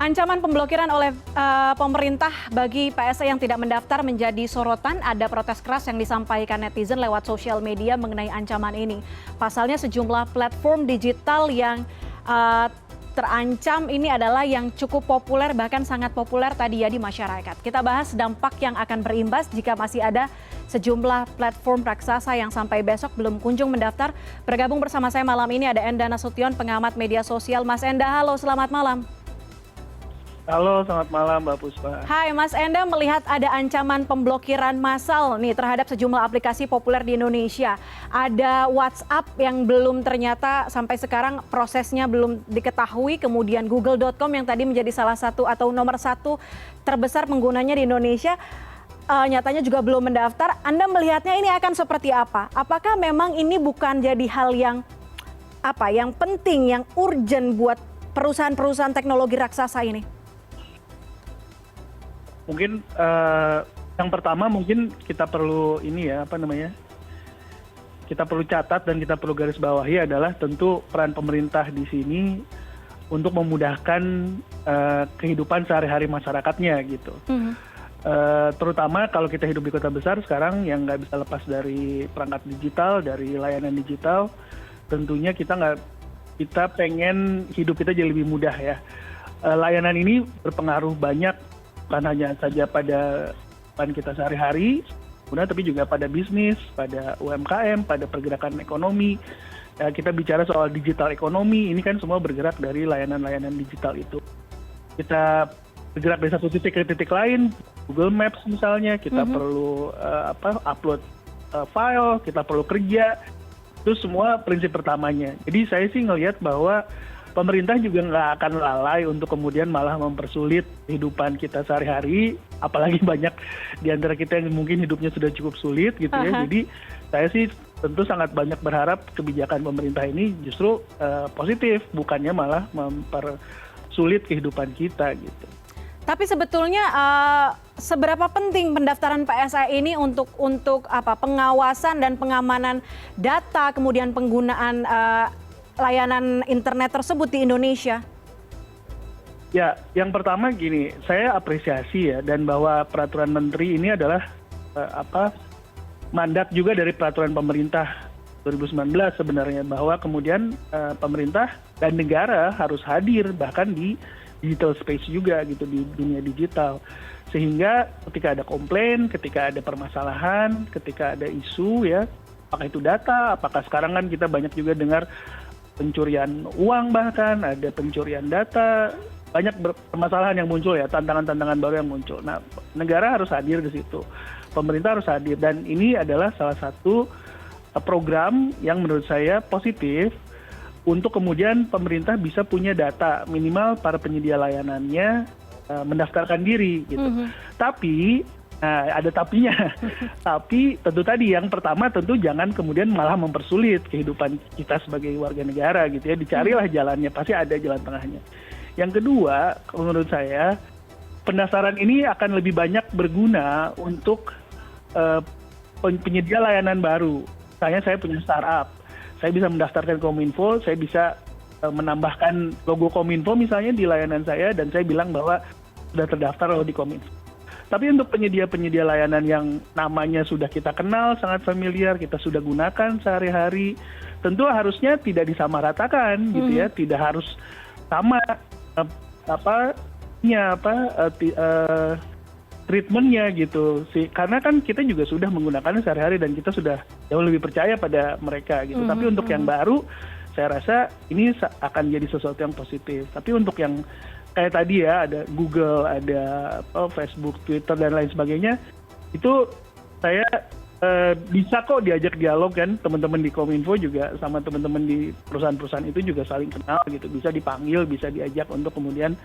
Ancaman pemblokiran oleh pemerintah bagi PSE yang tidak mendaftar menjadi sorotan. Ada protes keras yang disampaikan netizen lewat sosial media mengenai ancaman ini. Pasalnya sejumlah platform digital yang terancam ini adalah yang cukup populer, bahkan sangat populer tadi ya di masyarakat. Kita bahas dampak yang akan berimbas jika masih ada sejumlah platform raksasa yang sampai besok belum kunjung mendaftar. Bergabung bersama saya malam ini ada Enda Nasution, pengamat media sosial. Mas Enda, halo, selamat malam. Halo, selamat malam Mbak Puspa. Hai Mas Enda, melihat ada ancaman pemblokiran massal nih terhadap sejumlah aplikasi populer di Indonesia. Ada WhatsApp yang belum ternyata sampai sekarang prosesnya belum diketahui. Kemudian Google.com yang tadi menjadi salah satu atau nomor satu terbesar penggunanya di Indonesia. Nyatanya juga belum mendaftar. Anda melihatnya ini akan seperti apa? Apakah memang ini bukan jadi hal yang penting, yang urgent buat perusahaan-perusahaan teknologi raksasa ini? Mungkin yang pertama mungkin kita perlu kita perlu catat dan kita perlu garis bawahi adalah tentu peran pemerintah di sini untuk memudahkan kehidupan sehari-hari masyarakatnya gitu. Terutama kalau kita hidup di kota besar sekarang yang nggak bisa lepas dari perangkat digital, dari layanan digital, tentunya kita pengen hidup kita jadi lebih mudah ya. Layanan ini berpengaruh banyak bukan hanya saja pada kehidupan kita sehari-hari, tapi juga pada bisnis, pada UMKM, pada pergerakan ekonomi. Kita bicara soal digital ekonomi, ini kan semua bergerak dari layanan-layanan digital itu. Kita bergerak dari satu titik ke titik lain, Google Maps misalnya, kita perlu upload file, kita perlu kerja, itu semua prinsip pertamanya. Jadi saya sih ngelihat bahwa pemerintah juga nggak akan lalai untuk kemudian malah mempersulit kehidupan kita sehari-hari, apalagi banyak di antara kita yang mungkin hidupnya sudah cukup sulit gitu ya. Jadi saya sih tentu sangat banyak berharap kebijakan pemerintah ini justru positif, bukannya malah mempersulit kehidupan kita gitu. Tapi sebetulnya seberapa penting pendaftaran PSE ini untuk pengawasan dan pengamanan data, kemudian penggunaan layanan internet tersebut di Indonesia? Ya, yang pertama gini, saya apresiasi ya, dan bahwa peraturan menteri ini adalah mandat juga dari peraturan pemerintah 2019 sebenarnya, bahwa kemudian pemerintah dan negara harus hadir bahkan di digital space juga gitu, di dunia digital. Sehingga ketika ada komplain, ketika ada permasalahan, ketika ada isu ya, apakah itu data, apakah sekarang kan kita banyak juga dengar pencurian uang, bahkan ada pencurian data, banyak permasalahan yang muncul ya, tantangan-tantangan baru yang muncul. Nah, negara harus hadir di situ, pemerintah harus hadir, dan ini adalah salah satu program yang menurut saya positif untuk kemudian pemerintah bisa punya data, minimal para penyedia layanannya mendaftarkan diri gitu. Tapi ada tapinya. Tapi tentu tadi yang pertama tentu jangan kemudian malah mempersulit kehidupan kita sebagai warga negara gitu ya. Dicarilah jalannya, pasti ada jalan tengahnya. Yang kedua, menurut saya pendaftaran ini akan lebih banyak berguna untuk penyedia layanan baru. Misalnya saya punya startup, saya bisa mendaftarkan Kominfo, saya bisa menambahkan logo Kominfo misalnya di layanan saya, dan saya bilang bahwa sudah terdaftar di Kominfo. Tapi untuk penyedia-penyedia layanan yang namanya sudah kita kenal, sangat familiar, kita sudah gunakan sehari-hari, tentu harusnya tidak disamaratakan gitu ya, tidak harus sama treatmentnya gitu sih, karena kan kita juga sudah menggunakannya sehari-hari dan kita sudah jauh lebih percaya pada mereka gitu. Tapi untuk yang baru, saya rasa ini akan jadi sesuatu yang positif. Tapi untuk yang kayak tadi ya, ada Google, ada Facebook, Twitter, dan lain sebagainya, itu saya bisa kok diajak dialog kan, teman-teman di Kominfo juga sama teman-teman di perusahaan-perusahaan itu juga saling kenal gitu, bisa dipanggil, bisa diajak untuk kemudian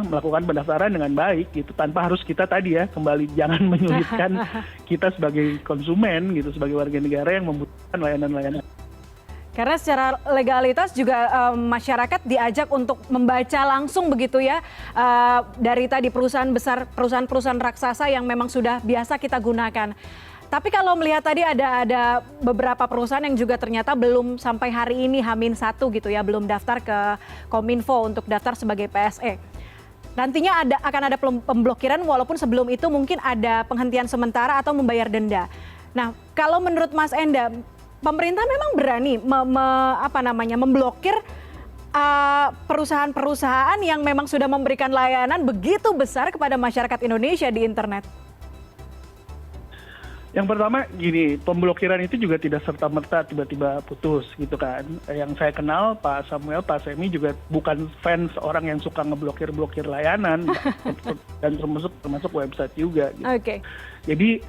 melakukan pendaftaran dengan baik gitu, tanpa harus kita tadi ya, kembali jangan menyulitkan kita sebagai konsumen gitu, sebagai warga negara yang membutuhkan layanan-layanan. Karena secara legalitas juga masyarakat diajak untuk membaca langsung begitu ya, dari tadi perusahaan besar, perusahaan-perusahaan raksasa yang memang sudah biasa kita gunakan. Tapi kalau melihat tadi ada beberapa perusahaan yang juga ternyata belum sampai hari ini H-1 gitu ya, belum daftar ke Kominfo untuk daftar sebagai PSE. nantinya akan ada pemblokiran walaupun sebelum itu mungkin ada penghentian sementara atau membayar denda. Nah, kalau menurut Mas Enda, pemerintah memang berani memblokir perusahaan-perusahaan yang memang sudah memberikan layanan begitu besar kepada masyarakat Indonesia di internet? Yang pertama gini, pemblokiran itu juga tidak serta-merta tiba-tiba putus gitu kan. Yang saya kenal Pak Samuel, Pak Semi juga bukan fans orang yang suka ngeblokir layanan dan termasuk website juga. Gitu. Oke. Jadi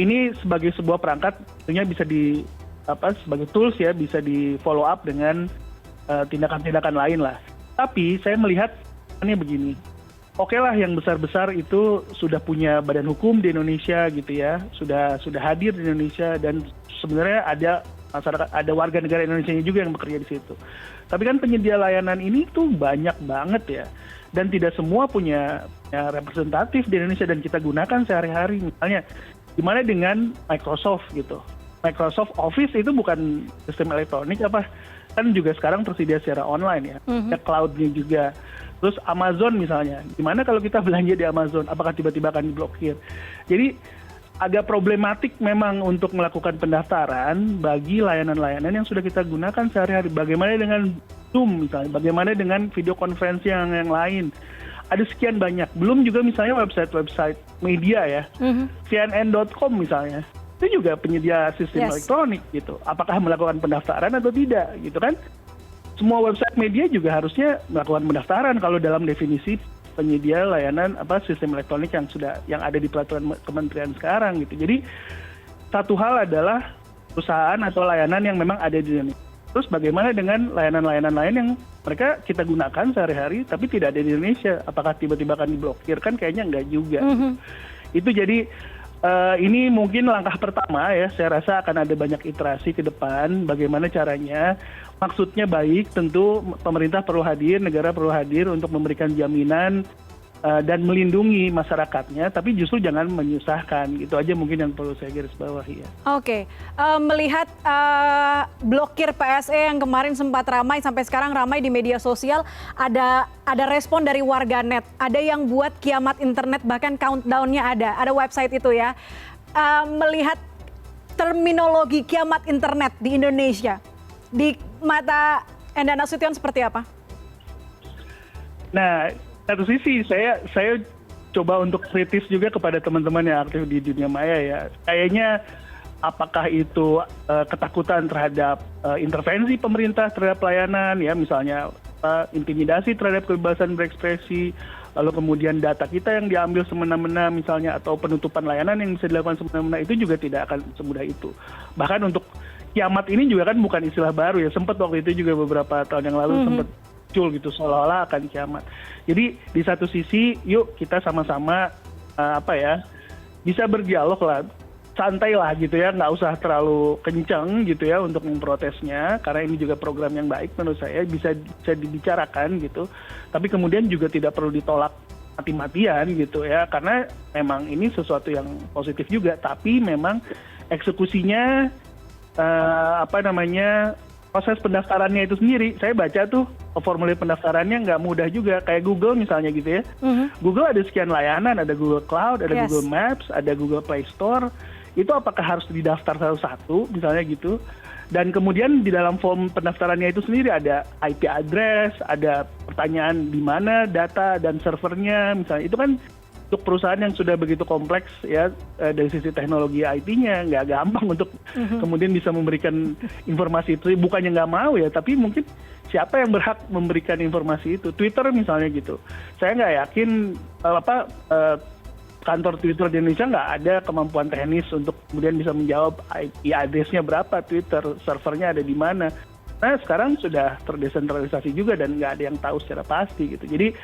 ini sebagai sebuah perangkat tentunya bisa sebagai tools ya, bisa di follow up dengan tindakan-tindakan lain lah. Tapi saya melihat ini begini, oke lah yang besar-besar itu sudah punya badan hukum di Indonesia gitu ya, sudah hadir di Indonesia dan sebenarnya ada masyarakat, ada warga negara Indonesia juga yang bekerja di situ. Tapi kan penyedia layanan ini tuh banyak banget ya, dan tidak semua punya representatif di Indonesia dan kita gunakan sehari-hari. Misalnya, gimana dengan Microsoft gitu? Microsoft Office itu bukan sistem elektronik apa? Kan juga sekarang tersedia secara online ya, ada cloud-nya juga. Terus Amazon misalnya, gimana kalau kita belanja di Amazon, apakah tiba-tiba akan diblokir? Jadi agak problematik memang untuk melakukan pendaftaran bagi layanan-layanan yang sudah kita gunakan sehari-hari. Bagaimana dengan Zoom misalnya, bagaimana dengan video konferensi yang lain. Ada sekian banyak, belum juga misalnya website-website media ya, CNN.com misalnya. Itu juga penyedia sistem elektronik gitu. Apakah melakukan pendaftaran atau tidak gitu kan? Semua website media juga harusnya melakukan pendaftaran kalau dalam definisi penyedia layanan sistem elektronik yang ada di peraturan kementerian sekarang gitu. Jadi satu hal adalah perusahaan atau layanan yang memang ada di Indonesia. Terus bagaimana dengan layanan-layanan lain yang mereka kita gunakan sehari-hari tapi tidak ada di Indonesia? Apakah tiba-tiba akan diblokir? Kan kayaknya enggak juga. Itu jadi ini mungkin langkah pertama ya, saya rasa akan ada banyak iterasi ke depan bagaimana caranya. Maksudnya baik, tentu pemerintah perlu hadir, negara perlu hadir untuk memberikan jaminan dan melindungi masyarakatnya, tapi justru jangan menyusahkan. Itu aja mungkin yang perlu saya garis bawahi ya. Oke, melihat blokir PSE yang kemarin sempat ramai, sampai sekarang ramai di media sosial, ada respon dari warganet, ada yang buat kiamat internet, bahkan countdown-nya ada website itu ya. Melihat terminologi kiamat internet di Indonesia, di mata Enda Nasution seperti apa? Nah, satu sisi saya coba untuk kritis juga kepada teman-teman yang aktif di dunia maya ya. Kayaknya apakah itu ketakutan terhadap intervensi pemerintah terhadap pelayanan ya, misalnya intimidasi terhadap kebebasan berekspresi, lalu kemudian data kita yang diambil semena-mena misalnya, atau penutupan layanan yang bisa dilakukan semena-mena, itu juga tidak akan semudah itu. Bahkan untuk kiamat ini juga kan bukan istilah baru ya, sempat waktu itu juga beberapa tahun yang lalu sempat muncul gitu seolah-olah akan kiamat. Jadi di satu sisi yuk kita sama-sama bisa berdialog lah, santai lah gitu ya, nggak usah terlalu kencang gitu ya untuk memprotesnya, karena ini juga program yang baik menurut saya, bisa dibicarakan gitu, tapi kemudian juga tidak perlu ditolak mati-matian gitu ya, karena memang ini sesuatu yang positif juga, tapi memang eksekusinya proses pendaftarannya itu sendiri, saya baca tuh formulir pendaftarannya nggak mudah juga, kayak Google misalnya gitu ya. Google ada sekian layanan, ada Google Cloud, ada Google Maps, ada Google Play Store, itu apakah harus didaftar satu-satu misalnya gitu. Dan kemudian di dalam form pendaftarannya itu sendiri ada IP address, ada pertanyaan di mana data dan servernya misalnya, itu kan untuk perusahaan yang sudah begitu kompleks ya dari sisi teknologi IT-nya, nggak gampang untuk kemudian bisa memberikan informasi itu. Bukannya nggak mau ya, tapi mungkin siapa yang berhak memberikan informasi itu. Twitter misalnya gitu, saya nggak yakin kantor Twitter di Indonesia nggak ada kemampuan teknis untuk kemudian bisa menjawab IP address-nya berapa Twitter, servernya ada di mana. Nah sekarang sudah terdesentralisasi juga dan nggak ada yang tahu secara pasti gitu. Jadi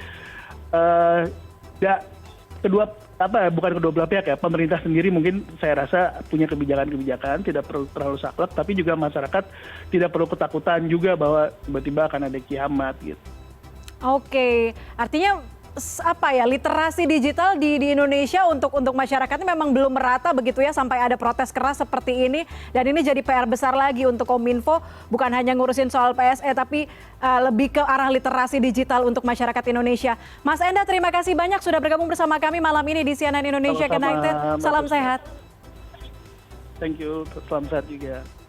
bukan kedua belah pihak ya, pemerintah sendiri mungkin saya rasa punya kebijakan-kebijakan, tidak perlu terlalu saklek, tapi juga masyarakat tidak perlu ketakutan juga bahwa tiba-tiba akan ada kiamat gitu. Oke, artinya literasi digital di Indonesia untuk masyarakatnya memang belum merata begitu ya, sampai ada protes keras seperti ini, dan ini jadi PR besar lagi untuk Kominfo, bukan hanya ngurusin soal PSE tapi lebih ke arah literasi digital untuk masyarakat Indonesia. Mas Enda, terima kasih banyak sudah bergabung bersama kami malam ini di CNN Indonesia Connected. Salam sehat. Thank you, salam sehat juga.